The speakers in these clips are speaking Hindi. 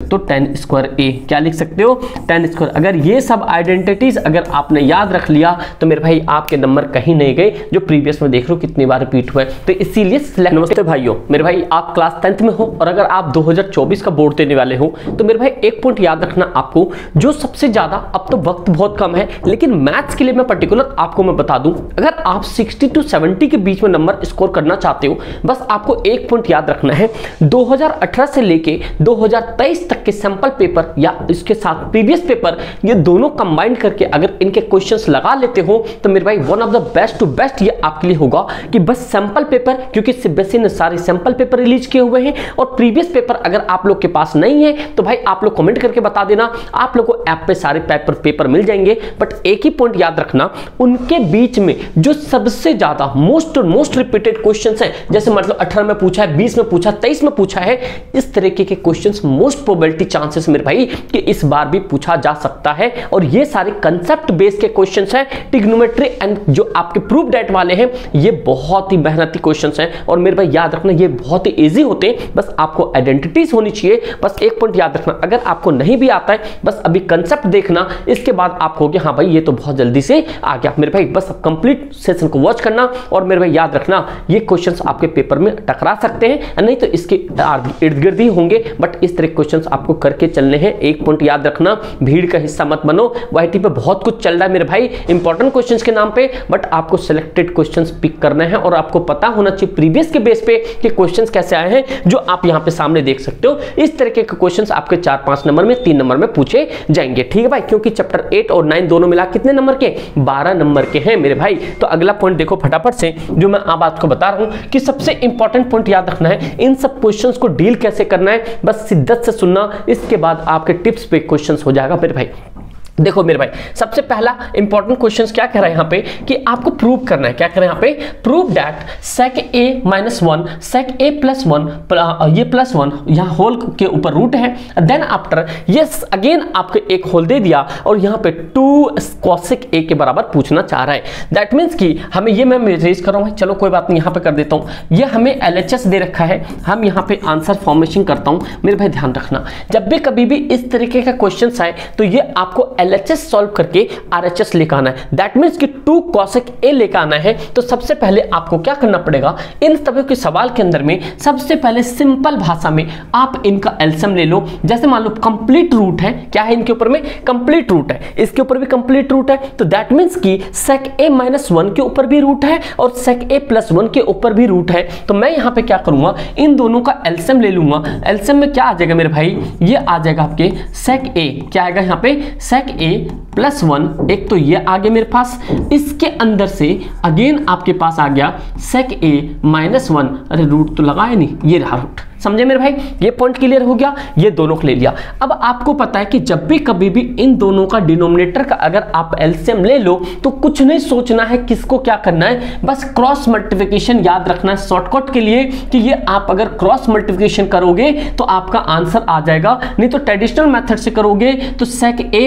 तो टेन स्क्वायर ए, क्या लिख सकते हो, टेन स्क्वायर। अगर ये सब आइडेंटिटीज अगर आपने याद रख लिया तो मेरे भाई आपके नंबर कहीं नहीं गए, जो प्रीवियस में देख रहे हो कितनी बार रिपीट हुए। तो इसीलिए नमस्ते भाइयों, मेरे भाई आप क्लास 10th में हो और अगर आप 2024 का बोर्ड देने वाले हो तो मेरे भाई एक पॉइंट याद रखना आपको, जो सबसे ज्यादा, अब तो वक्त बहुत कम है लेकिन मैथ्स के लिए मैं पर्टिकुलर आपको मैं बता दूं, अगर आप 60 to 70 के बीच में नंबर स्कोर करना चाहते हो, बस आपको एक पॉइंट याद रखना है, 2018 से लेके 2023 तक के सैंपल पेपर या इसके साथ प्रीवियस पेपर, ये दोनों कंबाइन करके अगर इनके क्वेश्चंस लगा लेते हो तो मेरे भाई one of the best to best ये आपके लिए होगा कि बस सैंपल पेपर, क्योंकि सीबीएसई ने सारे सैंपल पेपर रिलीज किए हुए हैं और प्रीवियस पेपर अगर आप लोग के पास नहीं है तो भाई आप लोग कमेंट करके बता देना, आप लोग को ऐप पे सारे पेपर मिल जाएंगे। बट एक ही पॉइंट याद रखना, उनके बीच में जो सबसे ज्यादा मोस्ट रिपीटेड क्वेश्चंस है, जैसे मतलब 18 में पूछा है, 20 में पूछा, 23 में पूछा है, इस तरीके के क्वेश्चंस मोस्ट प्रोबेबिलिटी चांसेस मेरे भाई कि इस बार भी पूछा जा सकता है। और ये सारे कंसेप्ट बेस्ड के क्वेश्चंस हैं, ट्रिग्नोमेट्री एंड जो आपके प्रूफ डेट वाले हैं, ये बहुत ही मेहनती क्वेश्चंस हैं और मेरे भाई याद रखना ये बहुत ही इजी होते हैं, बस आपको आइडेंटिटीज होनी चाहिए। बस एक पॉइंट याद रखना, अगर आपको नहीं भी आता है बस अभी कंसेप्ट देखना, इसके बाद आप कहोगे हाँ भाई ये तो बहुत जल्दी से आ गया। मेरे भाई बस कंप्लीट सेशन को वॉच करना और मेरे भाई याद रखना ये क्वेश्चंस आपके पेपर में टकरा सकते हैं, नहीं तो इसके इर्द गिर्द ही होंगे, बट इस तरह क्वेश्चंस आपको करके चलने हैं। एक पॉइंट याद रखना, भीड़ का हिस्सा मत बनो। वाईटी पे बहुत कुछ चल रहा है मेरे भाई इंपॉर्टेंट क्वेश्चंस के नाम पे, बट आपको सिलेक्टेड क्वेश्चंस पिक करने हैं और आपको पता होना चाहिए प्रीवियस के बेस पे कि क्वेश्चंस कैसे आए हैं, जो आप यहां पे सामने देख सकते हो। इस तरीके के क्वेश्चंस आपके 4-5 नंबर में, 3 नंबर में पूछे जाएंगे, ठीक है भाई, क्योंकि चैप्टर 8 और 9 दोनों मिला कितने नंबर के, 12 नंबर के हैं मेरे भाई। तो अगला पॉइंट देखो फटाफट से, जो मैं आप आपको बता रहा हूं कि सबसे इंपॉर्टेंट पॉइंट याद रखना है, इन सब क्वेश्चंस को डील कैसे करना है, बस शिद्दत से सुनना, इसके बाद आपके टिप्स पे क्वेश्चंस हो जाएगा मेरे भाई। देखो मेरे भाई, सबसे पहला इंपॉर्टेंट क्वेश्चंस क्या कह रहा है यहाँ पे कि आपको प्रूव करना है, क्या कह रहा है यहाँ पे, prove that sec a minus 1 sec a plus 1 ये प्लस 1 यहाँ होल के ऊपर रूट है, देन आफ्टर यस अगेन आपको एक होल दे दिया और यहाँ पे 2 cosec a के बराबर पूछना चाह रहा है। दैट मीन्स कि हमें ये मैं रेज कर रहा हूँ, चलो कोई बात नहीं, यहाँ पे कर देता हूँ, ये हमें LHS दे रखा है, हम यहाँ पे आंसर फॉर्मेशन करता हूँ। मेरे भाई ध्यान रखना, जब भी कभी भी इस तरीके का क्वेश्चन आए तो ये आपको LHS सॉल्व करके RHS लेकर आना है। दैट मींस कि 2 cosec a लेकर आना है। तो सबसे पहले आपको क्या करना पड़ेगा, इन सभी के सवाल के अंदर में सबसे पहले सिंपल भाषा में आप इनका एलसीएम ले लो। जैसे मान लो कंप्लीट रूट है, क्या है इनके ऊपर में, कंप्लीट रूट है, इसके ऊपर भी कंप्लीट रूट है, तो दैट मींस कि sec a minus 1 के ऊपर भी रूट है और sec a plus 1 के ऊपर भी रूट है। तो मैं यहाँ पे क्या करूंगा, इन दोनों का एलसीएम ले लूंगा। एलसीएम में क्या आ जाएगा मेरे भाई, ये आ जाएगा आपके sec a, क्या आएगा यहाँ पे sec a प्लस 1, एक तो ये आगे मेरे पास, इसके अंदर से अगेन आपके पास आ गया sec a minus 1, अरे रूट तो लगाया नहीं, ये रहा रूट, समझे मेरे भाई, ये पॉइंट क्लियर हो गया, ये दोनों को ले लिया। अब आपको पता है कि जब भी कभी भी इन दोनों का डिनोमिनेटर का अगर आप एलसीएम ले लो तो कुछ नहीं सोचना है किसको क्या करना है, बस क्रॉस मल्टीप्लिकेशन याद रखना है शॉर्टकट के लिए, कि ये आप अगर क्रॉस मल्टीप्लिकेशन करोगे तो आपका आंसर आ जाएगा, नहीं तो ट्रेडिशनल मेथड से करोगे तो sec a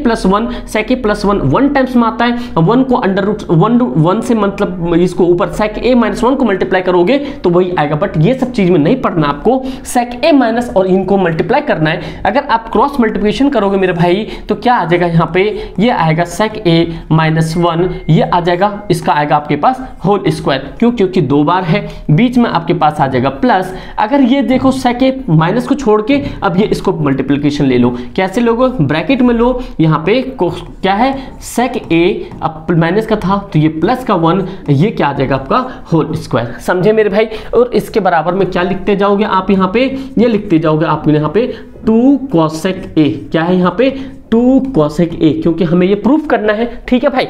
plus 1 sec a plus 1 1 times में आता है, 1 को अंडर रूट 1 से मतलब इसको ऊपर sec a minus 1 को मल्टीप्लाई करोगे तो वही आएगा। बट ये सब चीज में नहीं पढ़ना आपको, sec a माइनस और इनको मल्टीप्लाई करना है। अगर आप क्रॉस मल्टीप्लिकेशन करोगे मेरे भाई तो क्या आ जाएगा यहाँ पे, ये आएगा sec a minus 1, ये आ जाएगा, इसका आएगा आपके पास होल स्क्वायर, क्यों, क्योंकि 2 बार है, बीच में आपके पास आ जाएगा प्लस, अगर ये देखो sec a माइनस को छोड़ के अब ये इसको मल्टीप्लिकेशन ले लो, कैसे लोगो, ब्रैकेट में लो, यहाँ पे क्या है sec a, अब माइनस का था तो ये प्लस का 1, ये क्या आ जाएगा आपका होल स्क्वायर, समझे मेरे भाई। और इसके बराबर में क्या लिखते जाओगे आप, यहाँ पे ये लिखते जाओगे आप यहाँ पे 2 cosec a, क्या है यहाँ पे 2 cosec a, क्योंकि हमें ये प्रूफ करना है, ठीक है भाई।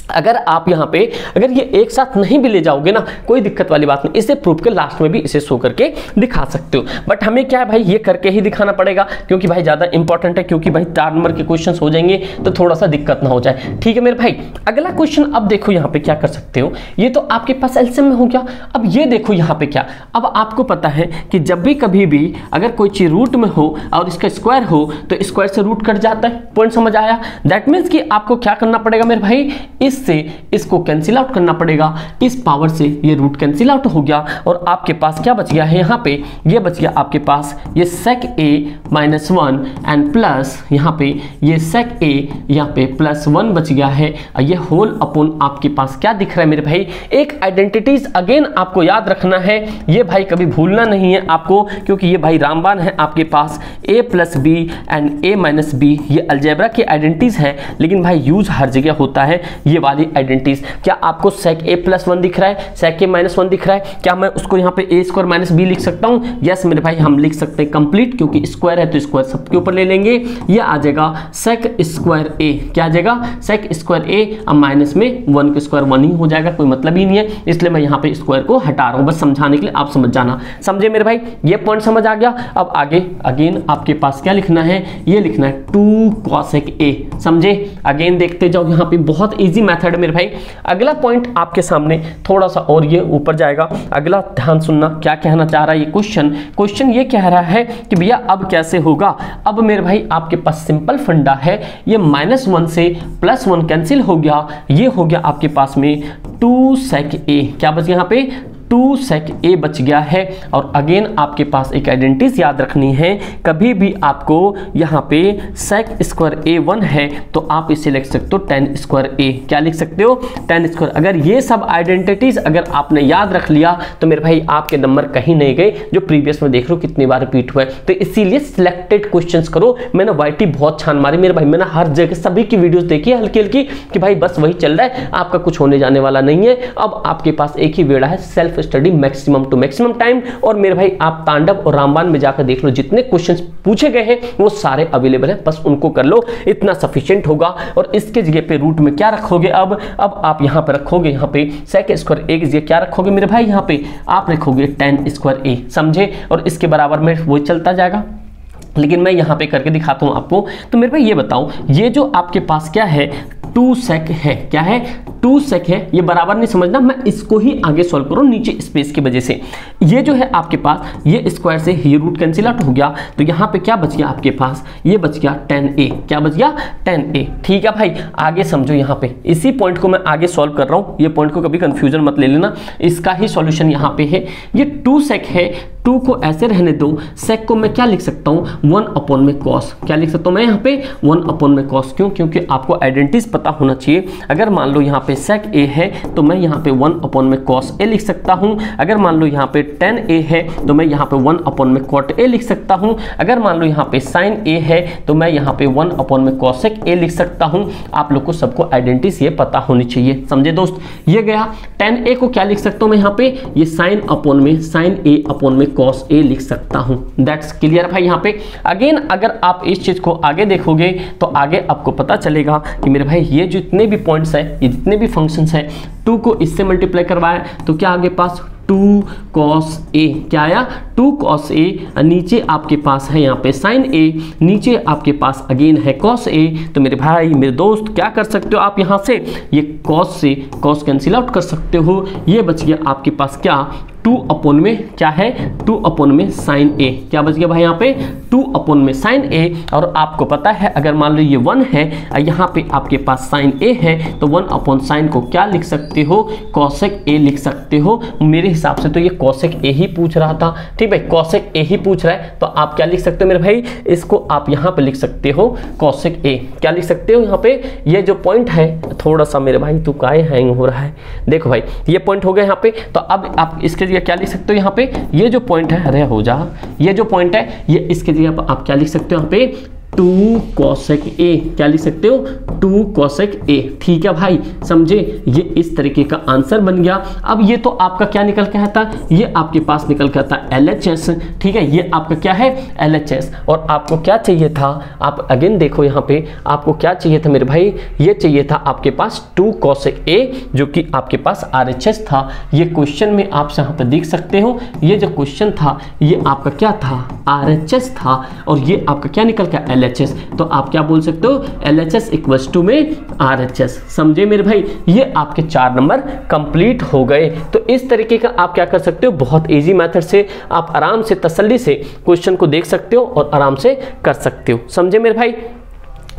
अगर आप यहाँ पे अगर ये एक साथ नहीं भी ले जाओगे ना, कोई दिक्कत वाली बात नहीं, इसे प्रूफ के लास्ट में भी इसे शो करके दिखा सकते हो। बट हमें क्या है भाई, ये करके ही दिखाना पड़ेगा, क्योंकि भाई ज्यादा इंपॉर्टेंट है, क्योंकि भाई 4 नंबर के क्वेश्चंस हो जाएंगे तो थोड़ा सा दिक्कत ना हो जाए, ठीक है मेरे भाई। अगला क्वेश्चन अब देखो यहाँ पे क्या कर सकते हो, ये तो आपके पास एलसीएम में हो गया। अब ये देखो यहाँ पे क्या, अब आपको पता है कि जब भी कभी भी अगर कोई चीज रूट में हो और इसका स्क्वायर हो तो स्क्वायर से रूट कट जाता है, पॉइंट समझ आया। दैट मीन्स कि आपको क्या करना पड़ेगा मेरे भाई, इस इससे इसको कैंसिल आउट करना पड़ेगा, इस पावर से ये रूट कैंसिल आउट हो गया और आपके पास क्या बच गया है यहाँ पे, ये बच गया आपके पास ये sec a minus 1 and plus यहाँ पे ये sec a यहाँ पे प्लस 1 बच गया है। ये होल अपॉन आपके पास क्या दिख रहा है मेरे भाई, एक आइडेंटिटीज अगेन आपको याद रखना है, ये भाई कभी भूलना नहीं है आपको, क्योंकि ये भाई रामबाण है आपके पास a plus b and a minus b, ये अलजेब्रा की आइडेंटिटीज है, लेकिन भाई यूज हर जगह होता है ये वाली आइडेंटिटीज। क्या आपको sec a प्लस 1 दिख रहा है, sec a माइनस 1 दिख रहा है, क्या मैं उसको यहाँ पे a स्क्वायर माइनस बी लिख सकता हूँ? यस मेरे भाई हम लिख सकते हैं कंप्लीट, क्योंकि स्क्वायर है तो स्क्वायर सबके ऊपर ले लेंगे, ये आ जाएगा sec स्क्वायर a, क्या आ जाएगा sec स्क्वायर a, अब माइनस में 1 का स्क्वायर 1 ही हो जाएगा, कोई मतलब ही नहीं है, इसलिए मैं यहाँ पे स्क्वायर को हटा रहा हूँ बस समझाने के लिए, आप समझ जाना। समझे मेरे भाई, ये पॉइंट समझ आ गया। अब आगे अगेन आपके पास क्या लिखना है, ये लिखना है 2 cosec a, समझे। अगेन देखते जाओ, यहाँ पे बहुत इजी मेथड है मेरे भाई। अगला पॉइंट आपके सामने थोड़ा सा और ये ऊपर जाएगा, अगला ध्यान सुनना क्या कहना चाह रहा है ये क्वेश्चन ये कह रहा है कि भैया अब कैसे होगा। अब मेरे भाई आपके पास सिंपल फंडा है, ये -1 से +1 कैंसिल हो गया, ये हो गया आपके पास में 2 sec a, क्या बच गया यहाँ पे 2 sec a बच गया है। और अगेन आपके पास एक आइडेंटिटीज याद रखनी है, कभी भी आपको यहाँ पे sec स्क्वायर a 1 है तो आप इसे लिख सकते हो tan स्क्वायर a, क्या लिख सकते हो tan स्क्वायर। अगर ये सब आइडेंटिटीज अगर आपने याद रख लिया तो मेरे भाई आपके नंबर कहीं नहीं गए, जो प्रीवियस में देख रहे हो कितनी बार रिपीट हुआ है। तो इसीलिए सिलेक्टेड क्वेश्चंस करो। मैंने वाईटी बहुत छान मारी मेरे भाई, मैंने हर जगह सभी की वीडियोस देखी है हल्की हल्की कि भाई बस वही चल रहा है, आपका कुछ होने जाने वाला नहीं है। अब आपके पास एक ही वेड़ा है, self study maximum to maximum time. और मेरे भाई आप तांडव और रामबाण में जाकर देख लो, जितने क्वेश्चंस पूछे गए हैं वो सारे अवेलेबल हैं, बस उनको कर लो, इतना सफिशिएंट होगा। और इसके जगह पे रूट में क्या रखोगे, अब आप यहाँ पे रखोगे, यहाँ पे sec स्क्वायर a की जगह क्या रखोगे मेरे भाई, यहाँ पे आप रखोगे tan स्क्वायर a, समझे। और इसके बराबर में वो चलता जाएगा, लेकिन मैं यहाँ पे करके दिखाता हूँ आपको। तो मेरे भाई ये बताओ, ये जो आपके पास क्या है 2 sec है, क्या है 2 sec है, ये बराबर नहीं समझना, मैं इसको ही आगे सॉल्व करूँ नीचे स्पेस की वजह से। ये जो है आपके पास ये स्क्वायर से ये रूट कैंसिल आउट हो गया, तो यहाँ पे क्या बच गया आपके पास, ये बच गया tan a, क्या बच गया tan a। ठीक है भाई, आगे समझो, यहाँ पे इसी पॉइंट को मैं आगे सॉल्व कर रहा हूँ, ये पॉइंट को कभी कंफ्यूजन मत ले लेना, इसका ही सॉल्यूशन यहाँ पे है। ये 2 sec है, 2 को ऐसे रहने दो, sec को मैं क्या लिख सकता हूँ 1 अपॉन में cos, क्या लिख सकता हूँ मैं यहाँ पे 1 अपॉन में cos, क्यों, क्योंकि आपको आइडेंटिटीज पता होना चाहिए। अगर मान लो यहाँ पे sec a है तो मैं यहाँ पे 1 अपॉन में cos a लिख सकता हूँ, अगर मान लो यहाँ पे tan a है तो मैं यहाँ पे 1 अपॉन में cot a लिख सकता हूँ, अगर मान लो यहाँ पे sin a है तो मैं यहाँ पे 1 अपॉन में cosec a लिख सकता हूँ। आप लोग को सबको आइडेंटिटीज ये पता होनी चाहिए, समझे दोस्त। ये गया tan a को क्या लिख सकता हूँ मैं यहाँ पे, ये sin अपॉन में sin a अपॉन में cos a लिख सकता हूँ। दैट्स क्लियर भाई। यहाँ पे अगेन अगर आप इस चीज को आगे देखोगे तो आगे आपको पता चलेगा कि मेरे भाई ये जितने भी पॉइंट्स है, ये जितने भी फंक्शंस है, 2 को इससे मल्टीप्लाई करवाया तो क्या आगे पास 2 cos a, क्या आया 2 cos a, नीचे आपके पास है यहाँ पे sin a, नीचे आपके पास अगेन है cos a। तो मेरे भाई मेरे दोस्त क्या कर सकते हो आप यहाँ से, ये cos से cos कैंसिल आउट कर सकते हो, ये बच गया आपके पास क्या 2 अपॉन में क्या है 2 अपॉन में sin a, क्या बच गया भाई यहाँ पे 2 अपॉन में sin a। और आपको पता है अगर मान लो ये 1 है, यहाँ पे आपके पास sin a है तो 1 अपॉन sin को क्या लिख सकते हो cosec a लिख सकते हो। मेरे हिसाब से तो ये cosec a ही पूछ रहा था, ठीक है cosec a ही पूछ रहा है, तो आप क्या लिख सकते हो मेरे भाई, इसको आप यहाँ पे लिख सकते हो cosec a, क्या लिख सकते हो यहाँ पे। ये जो पॉइंट है थोड़ा सा मेरे भाई तू काहे हैंग हो रहा है, देखो भाई ये पॉइंट हो गया यहाँ पे। तो अब आप इसके जगह क्या लिख सकते हो यहाँ पे, ये जो पॉइंट है, अरे हो जा, ये जो पॉइंट है ये इसके जगह आप क्या लिख सकते हो यहाँ पे 2 cosec a, क्या लिख सकते हो 2 cosec a। ठीक है भाई, समझे, ये इस तरीके का आंसर बन गया। अब ये तो आपका क्या निकल के आता, ये आपके पास निकल के आता LHS, ठीक है, ये आपका क्या है LHS। और आपको क्या चाहिए था, आप अगेन देखो यहाँ पे आपको क्या चाहिए था मेरे भाई, ये चाहिए था आपके पास 2 cosec a, जो कि आपके पास RHS था। ये क्वेश्चन में आप यहाँ पे देख सकते हो, ये जो क्वेश्चन था ये आपका क्या था RHS था, और ये आपका क्या निकल के LHS। तो आप क्या बोल सकते हो LHS इक्वल्स टू में RHS, समझे मेरे भाई। ये आपके 4 नंबर कंप्लीट हो गए। तो इस तरीके का आप क्या कर सकते हो, बहुत इजी मेथड से आप आराम से तसल्ली से क्वेश्चन को देख सकते हो और आराम से कर सकते हो, समझे मेरे भाई।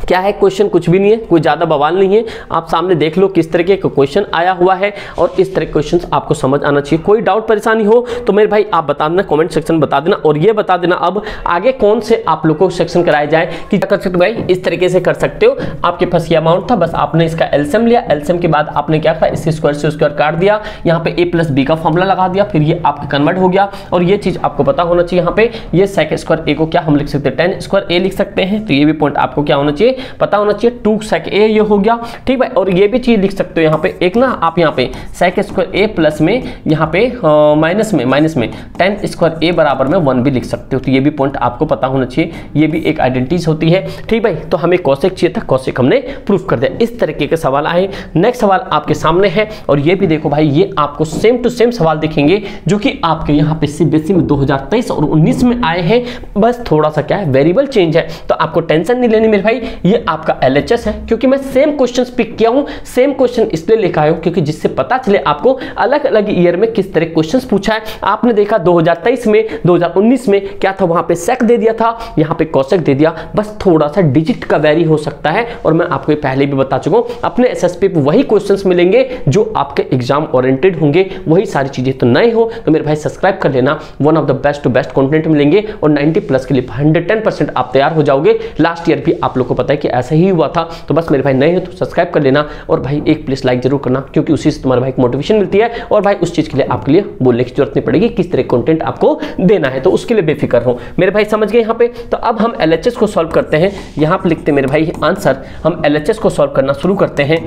क्या है क्वेश्चन, कुछ भी नहीं है, कोई ज़्यादा बवाल नहीं है। आप सामने देख लो किस तरीके का क्वेश्चन आया हुआ है और इस तरह के क्वेश्चंस आपको समझ आना चाहिए। कोई डाउट परेशानी हो तो मेरे भाई आप बता देना, कमेंट सेक्शन में बता देना और ये बता देना अब आगे कौन से आप लोगों को सेक्शन कराए जाए कि क्या कर सकते हो भाई, इस तरीके से कर सकते हो। आपके पास ये अमाउंट था, बस आपने इसका एलसीएम लिया, एलसीएम के बाद आपने क्या किया, इसके स्क्वायर से स्क्वायर काट दिया, यहाँ पे a प्लस बी का फॉर्मूला लगा दिया, फिर ये आपका कन्वर्ट हो गया। और ये चीज आपको पता होना चाहिए, यहाँ पे ये सेक स्क्वायर a को क्या हम लिख सकते हैं, टेन स्क्वायर a लिख सकते हैं। तो ये भी पॉइंट आपको क्या होना चाहिए, पता होना चाहिए। 2 sec a ये हो गया, ठीक भाई। और ये भी चीज लिख सकते हो यहाँ पे एक ना, आप यहाँ पे sec स्क्वायर a प्लस में यहाँ पे माइनस में 10 स्क्वायर a बराबर में 1 भी लिख सकते हो। तो ये भी पॉइंट आपको पता होना चाहिए, ये भी एक आइडेंटिटीज होती है, ठीक भाई। तो हमें कॉसेक चाहिए था, कॉसेक हमने प्रूफ कर दिया। इस तरीके के सवाल आए। नेक्स्ट सवाल आपके सामने है और ये भी देखो भाई, ये आपको सेम टू सेम सवाल दिखेंगे जो कि आपके यहाँ पे सीबीएसई में 2023 और 19 में आए हैं। बस थोड़ा सा क्या है, वेरिएबल चेंज है, तो आपको टेंशन नहीं लेनी मेरे भाई। ये आपका एलएचएस है, क्योंकि मैं सेम क्वेश्चंस पिक किया हूं, सेम क्वेश्चन इसलिए लेकर आया हूं क्योंकि जिससे पता चले आपको अलग अलग ईयर में किस तरह क्वेश्चंस पूछा है। आपने देखा 2023 में, 2019 में क्या था, वहां पे सेक दे दिया था, यहां पे कॉसेक दे दिया, बस थोड़ा सा डिजिट का वेरी हो सकता है। और मैं आपको पहले भी बता चुका हूं, अपने एसएसपी पे वही क्वेश्चंस मिलेंगे जो आपके एग्जाम ओरिएंटेड होंगे, वही सारी चीजें। तो नए हो तो मेरे भाई सब्सक्राइब कर लेना, one of the best to best content मिलेंगे और 90 प्लस के लिए 110% आप तैयार हो जाओगे। लास्ट ईयर भी आप लोग को पता है कि ऐसा ही हुआ था। तो बस मेरे भाई नए हो तो सब्सक्राइब कर लेना और भाई एक प्लीज लाइक जरूर करना, क्योंकि उसी से तुम्हारे भाई को मोटिवेशन मिलती है और भाई उस चीज के लिए आपके लिए बोलने की जरूरत नहीं पड़ेगी किस तरह कंटेंट आपको देना है। तो उसके लिए बेफिक्र हो मेरे भाई, समझ गए यहाँ पे। तो अब हम एलएचएस को सॉल्व करते हैं। यहाँ पे लिखते हैं मेरे भाई आंसर, हम एलएचएस को सॉल्व करना शुरू करते हैं।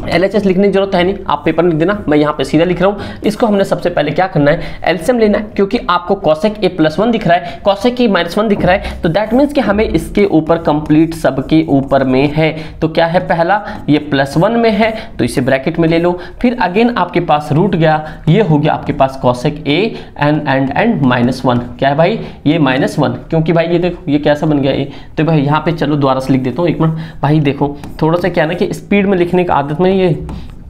एलएचएस लिखने की जरूरत है नहीं, आप पेपर में लिख देना, मैं यहाँ पे सीधा लिख रहा हूँ। इसको हमने सबसे पहले क्या करना है, एलसीएम लेना है, क्योंकि आपको कॉसेक a प्लस 1 दिख रहा है, कॉसेक a माइनस 1 दिख रहा है, तो दैट मीन्स कि हमें इसके ऊपर कंप्लीट सबके ऊपर में है। तो क्या है, पहला ये प्लस 1 में है तो इसे ब्रैकेट में ले लो, फिर अगेन आपके पास रूट गया, ये हो गया आपके पास कॉसेक a एंड माइनस 1। क्या है भाई, ये माइनस 1, क्योंकि भाई ये देखो ये कैसा बन गया a। तो भाई यहाँ पे चलो दोबारा से लिख देता हूँ, एक मिनट भाई। देखो थोड़ा सा क्या ना कि स्पीड में लिखने की आदत में ये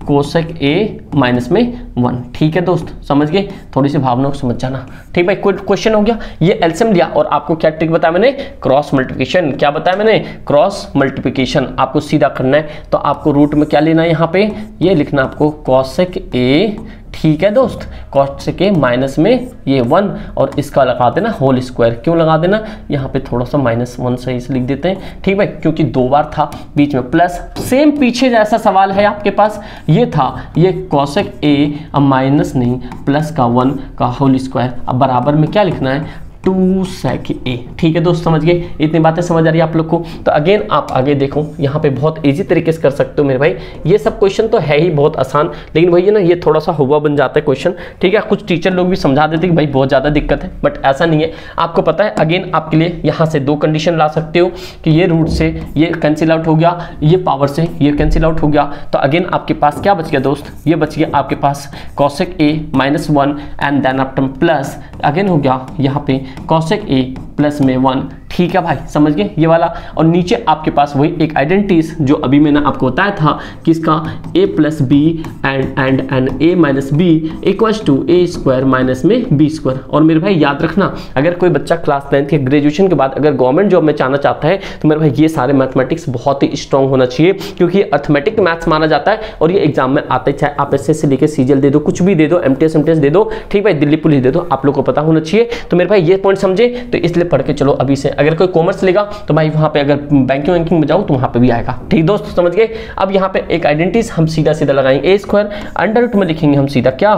कोसेक a माइनस में 1, ठीक है दोस्त, समझ गए, थोड़ी सी भावना को समझ जाना, ठीक भाई। कोई क्वेश्चन हो गया, ये एलसीएम लिया और आपको क्या ट्रिक बताया मैंने, क्रॉस मल्टीप्लिकेशन। क्या बताया मैंने, क्रॉस मल्टीप्लिकेशन। आपको सीधा करना है तो आपको रूट में क्या लेना है, यहाँ पे ये लिखना आपको कोसेक a, ठीक है दोस्त, कॉसेक a माइनस में ये 1 और इसका लगा देना होल स्क्वायर। क्यों लगा देना, यहाँ पे थोड़ा सा -1 सही से लिख देते हैं, ठीक भाई, क्योंकि 2 बार था बीच में प्लस। सेम पीछे जैसा सवाल है आपके पास, ये था ये कॉसेक a अब माइनस नहीं प्लस का 1 का होल स्क्वायर। अब बराबर में क्या लिखना है, 2 sec a, ठीक है दोस्त, समझ गए। इतनी बातें समझ आ रही है आप लोग को। तो अगेन आप आगे देखो, यहाँ पे बहुत इजी तरीके से कर सकते हो मेरे भाई। ये सब क्वेश्चन तो है ही बहुत आसान, लेकिन वही है ना, ये थोड़ा सा हुआ बन जाता है क्वेश्चन, ठीक है। कुछ टीचर लोग भी समझा देते कि भाई बहुत ज़्यादा दिक्कत है, बट ऐसा नहीं है। आपको पता है अगेन आपके लिए यहाँ से 2 कंडीशन ला सकते हो कि ये रूट से ये कैंसिल आउट हो गया, ये पावर से ये कैंसिल आउट हो गया। तो अगेन आपके पास क्या बच गया दोस्त, ये बच गया आपके पास cosec a minus 1 and then after plus again हो गया यहाँ पे कॉसेक a प्लस में 1, ठीक है भाई, समझ गए ये वाला। और नीचे आपके पास वही एक आइडेंटिटीज जो अभी मैंने आपको बताया था कि इसका a plus b and a minus b equals to a square minus में b स्क्वायर। और मेरे भाई याद रखना, अगर कोई बच्चा क्लास 10th के ग्रेजुएशन के बाद अगर गवर्नमेंट जॉब में जाना चाहता है तो मेरे भाई ये सारे मैथमेटिक्स बहुत ही स्ट्रॉन्ग होना चाहिए, क्योंकि अर्थमेटिक मैथ्स माना जाता है और ये एग्जाम में आते, चाहे आप एसएससी लेके सीजीएल दे दो, कुछ भी दे दो, एमटीएस दे दो, ठीक भाई, दिल्ली पुलिस दे दो, आप लोग को पता होना चाहिए। तो मेरे भाई ये पॉइंट समझे, तो इसलिए पढ़ के चलो अभी से। अगर कोई कॉमर्स लेगा तो भाई वहां पे अगर बैंकिंग में जाओ तो वहां पे भी आएगा, ठीक दोस्त, समझ गए। अब यहाँ पे एक आइडेंटिटीज हम सीधा सीधा लगाएंगे, a स्क्वायर अंडर रूट में लिखेंगे हम सीधा, क्या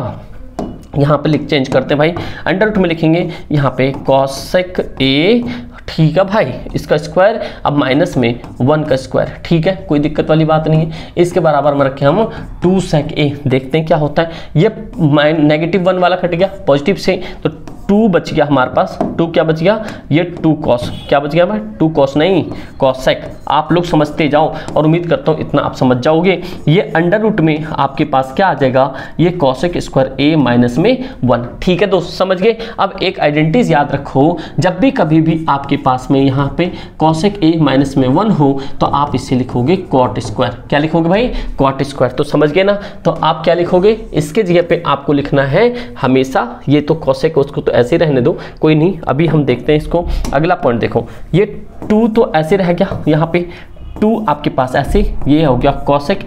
यहाँ पे लिख चेंज करते हैं भाई, अंडर रूट में लिखेंगे यहाँ पे कॉसेक a, ठीक है भाई, इसका स्क्वायर अब माइनस में 1 का स्क्वायर, ठीक है, कोई दिक्कत वाली बात नहीं है। इसके बराबर में रखे हम 2 sec a, देखते हैं क्या होता है। ये -1 वाला कट गया पॉजिटिव से, तो 2 बच गया हमारे पास, 2 क्या बच गया, ये 2 cos, क्या बच गया भाई, 2 cos नहीं cosec। आप लोग समझते जाओ और उम्मीद करता हूँ इतना आप समझ जाओगे। ये अंडर रूट में आपके पास क्या आ जाएगा, ये cosec स्क्वायर a माइनस में 1, ठीक है दोस्त, समझ गए। अब एक आइडेंटिटीज याद रखो, जब भी कभी भी आपके पास में यहाँ पे cosec a माइनस में 1 हो तो आप इसे लिखोगे cot स्क्वायर। क्या लिखोगे भाई, cot स्क्वायर, तो समझ गए ना। तो आप क्या लिखोगे, इसके जगह पे आपको लिखना है हमेशा, ये तो cosec उसको तो ऐसे रहने दो, कोई नहीं, अभी हम देखते हैं इसको। अगला पॉइंट देखो, ये 2 तो ऐसे रह गया यहाँ पे, 2 आपके पास ऐसे, ये हो गया cosec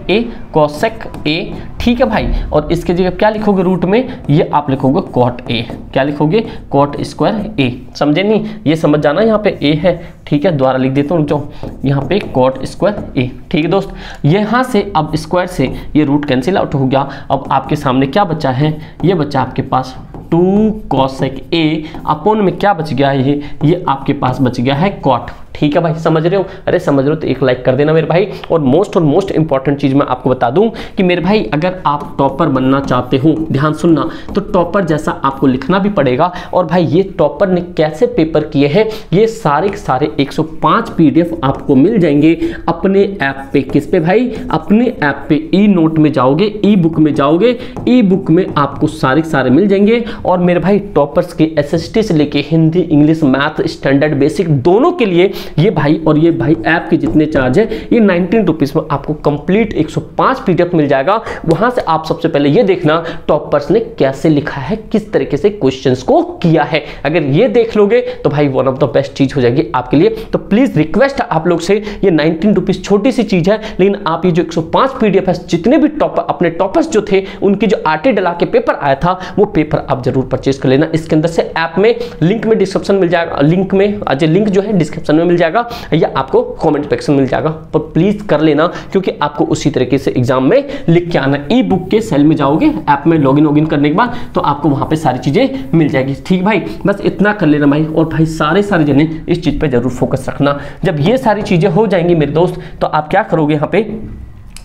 a, ठीक है भाई। और इसके जगह क्या लिखोगे रूट में, ये आप लिखोगे cot a, क्या लिखोगे cot स्क्वायर a, समझे नहीं, ये समझ जाना यहाँ पे a है, ठीक है। दोबारा लिख देता हूँ, जो यहाँ पे cot स्क्वायर a, ठीक है दोस्त। यहाँ से अब स्क्वायर से ये रूट कैंसिल आउट हो गया। अब आपके सामने क्या बचा है, ये बचा आपके पास 2 cosec a अपॉन में क्या बच गया है, ये आपके पास बच गया है cot, ठीक है भाई, समझ रहे हो। अरे समझ रहे हो तो एक लाइक कर देना मेरे भाई। और मोस्ट इंपॉर्टेंट चीज मैं आपको बता दूं कि मेरे भाई अगर आप टॉपर बनना चाहते हो, ध्यान सुनना, तो टॉपर जैसा आपको लिखना भी पड़ेगा। और भाई ये टॉपर ने कैसे पेपर किए हैं, ये सारे 105 पीडीएफ आपको मिल जाएंगे अपने ऐप पे। किस पे भाई, अपने ऐप पे ई नोट में जाओगे, ई बुक में जाओगे, ई बुक में आपको सारे मिल जाएंगे। और मेरे भाई टॉपर्स के एसएसटी से लेके Hindi, English, math, standard, basic दोनों के लिए ये भाई और ये भाई ऐप के जितने चार्ज है, ये 19 रुपीज में आपको कंप्लीट 105 पीडीएफ मिल जाएगा। वहां से आप सबसे पहले ये देखना टॉपर्स ने कैसे लिखा है, किस तरीके से क्वेश्चंस को किया है। अगर ये देख लोगे तो भाई वन ऑफ द बेस्ट चीज हो जाएगी आपके लिए। तो प्लीज रिक्वेस्ट आप लोग से, ये 19 रुपीज छोटी सी चीज है, लेकिन आप ये जो 105 पीडीएफ है, जितने भी टॉपर अपने टॉपर्स जो थे उनकी जो आरटी डला के पेपर आया था, वो पेपर आप जरूर परचेज कर लेना। इसके अंदर से ऐप में लिंक में डिस्क्रिप्शन मिल जाएगा, लिंक में लिंक जो है डिस्क्रिप्शन में मिल जाएगा या आपको कमेंट सेक्शन मिल जाएगा, पर प्लीज कर लेना, क्योंकि आपको उसी तरीके से एग्जाम में लिख के आना। ई बुक के सेल में जाओगे, ऐप में लॉगिन करने के बाद तो आपको वहां पे सारी चीजें मिल जाएगी, ठीक भाई। बस इतना कर लेना भाई। और भाई सारे जने इस चीज पे जरूर फोकस रखना। जब ये सारी चीजें हो जाएंगी मेरे दोस्त, तो आप क्या करोगे, यहाँ पे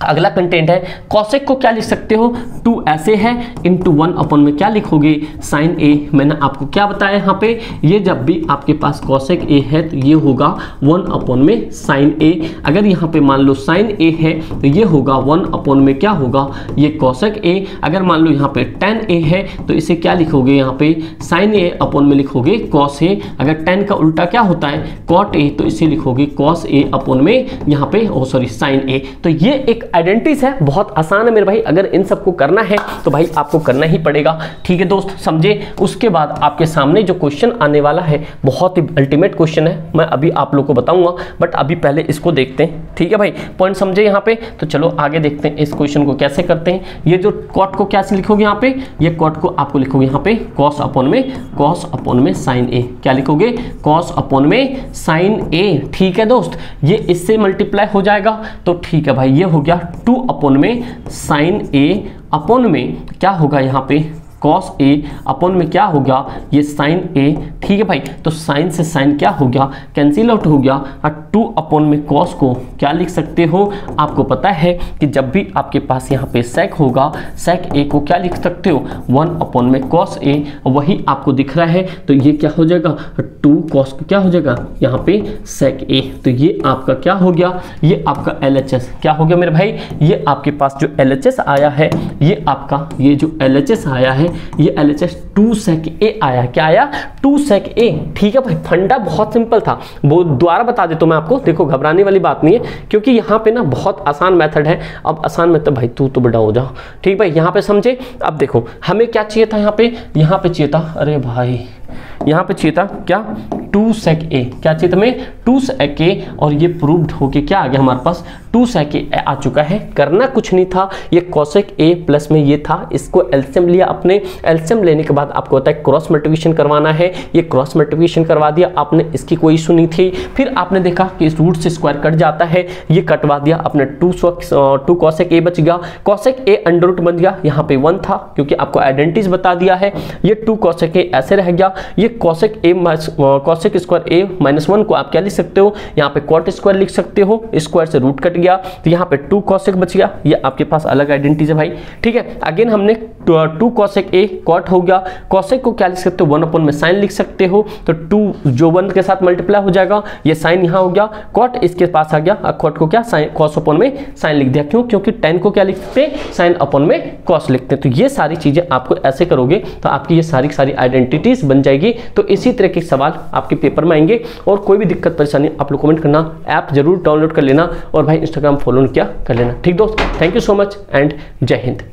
अगला कंटेंट है कॉसेक को क्या लिख सकते हो, 2 ऐसे है इंटू 1 अपॉन में क्या लिखोगे साइन ए। मैंने आपको क्या बताया यहाँ पे, ये जब भी आपके पास कॉसेक ए है तो ये होगा 1 अपॉन में साइन ए। अगर यहाँ पे मान लो साइन ए है तो ये होगा 1 अपॉन में क्या होगा, ये कॉसेक ए। अगर मान लो यहाँ पे tan ए है तो इसे क्या लिखोगे, यहाँ पे साइन ए अपॉन में लिखोगे कॉस ए। अगर tan का उल्टा क्या होता है कॉट ए, तो इसे लिखोगे कॉस ए अपॉन में यहाँ पे साइन ए। तो ये एक आइडेंटिटीज है, बहुत आसान है मेरे भाई। अगर इन सबको करना है तो भाई आपको करना ही पड़ेगा, ठीक है दोस्त, समझे। उसके बाद आपके सामने जो क्वेश्चन आने वाला है बहुत ही अल्टीमेट क्वेश्चन है, मैं अभी आप लोग को बताऊंगा, बट अभी पहले इसको देखते हैं, ठीक है भाई। पॉइंट समझे यहाँ पे, तो चलो आगे देखते हैं इस क्वेश्चन को कैसे करते हैं। ये जो कॉट को कैसे लिखोगे यहाँ पे, ये कॉट को आपको लिखोगे यहाँ पे कॉस अपॉन में साइन ए। क्या लिखोगे, कॉस अपॉन में साइन ए, ठीक है दोस्त। ये इससे मल्टीप्लाई हो जाएगा, तो ठीक है भाई, ये हो गया 2 अपॉन में साइन ए अपॉन में क्या होगा यहाँ पे कॉस ए अपॉन में क्या होगा ये साइन ए, ठीक है भाई। तो साइन से साइन क्या हो गया, कैंसिल आउट हो गया। और 2 अपॉन में कॉस को क्या लिख सकते हो, आपको पता है कि जब भी आपके पास यहाँ पे सेक होगा, सेक ए को क्या लिख सकते हो 1 अपॉन में कॉस ए, वही आपको दिख रहा है। तो ये क्या हो जाएगा 2 कॉस को क्या हो जाएगा यहाँ पे सेक ए। तो ये आपका क्या हो गया, ये आपका LHS क्या हो गया मेरे भाई, ये आपके पास जो LHS आया है, ये आपका ये जो LHS आया है, ये LHS 2 सेक ए आया। क्या आया 2 सेक ए, ठीक है भाई। फंडा बहुत सिंपल था, वो दोबारा बता देता हूं मैं आपको, देखो घबराने वाली बात नहीं है, क्योंकि यहाँ पे ना बहुत आसान मेथड है। अब आसान मेथड भाई तू तो बड़ा हो जा, ठीक भाई, यहाँ पे समझे। अब देखो हमें क्या चाहिए था, यहाँ पे चाहिए था, अरे भाई यहाँ पे चाहिए था क्या 2 सेक ए, क्या चाहिए तुम्हें 2 सेक ए, और ये प्रूव्ड होके क्या आ गया हमारे पास 2 सेक ए आ चुका है। करना कुछ नहीं था, ये कॉसेक ए प्लस में ये था, इसको एलसीएम लिया अपने, एलसीएम लेने के बाद आपको होता है क्रॉस मल्टीप्लिकेशन करवाना है, ये क्रॉस मल्टीप्लिकेशन करवा दिया आपने, इसकी कोई इशू नहीं थी। फिर आपने देखा कि इस रूट से स्क्वायर कट जाता है, ये कटवा दिया आपने, 2 कॉसेक ए बच गया, कॉसेक ए अंडर रूट बन गया, यहाँ पे 1 था क्योंकि आपको आइडेंटिटीज बता दिया है। ये 2 कॉसेक ए ऐसे रह गया, ये कॉसेक ए कॉसेक स्क्वायर ए -1 को आप क्या लिख सकते हो, यहाँ पे कॉट स्क्वायर लिख सकते हो, स्क्वायर से रूट कट गया तो यहाँ पे 2 कॉसेक बच गया। ये आपके पास अलग आइडेंटिटी है भाई, ठीक है। अगेन हमने 2 कॉसेक ए कॉट हो गया, कॉसेक को क्या लिख सकते हो 1 अपॉन में साइन लिख सकते हो, तो 2 जो 1 के साथ मल्टीप्लाई हो जाएगा, ये साइन यहाँ हो गया, कॉट इसके पास आ गया, कॉट को क्या साइन कॉस अपॉन में साइन लिख दिया। क्यों, क्योंकि tan को क्या लिखते हैं साइन अपॉन में कॉस लिखते हैं। तो ये सारी चीजें आपको ऐसे करोगे तो आपकी ये सारी आइडेंटिटीज बन जाएगी। तो इसी तरह के सवाल आपके पेपर में आएंगे, और कोई भी दिक्कत परेशानी आप लोग कमेंट करना, ऐप जरूर डाउनलोड कर लेना, और भाई इंस्टाग्राम फॉलो किया कर लेना, ठीक दोस्त। Thank you so much and जय हिंद।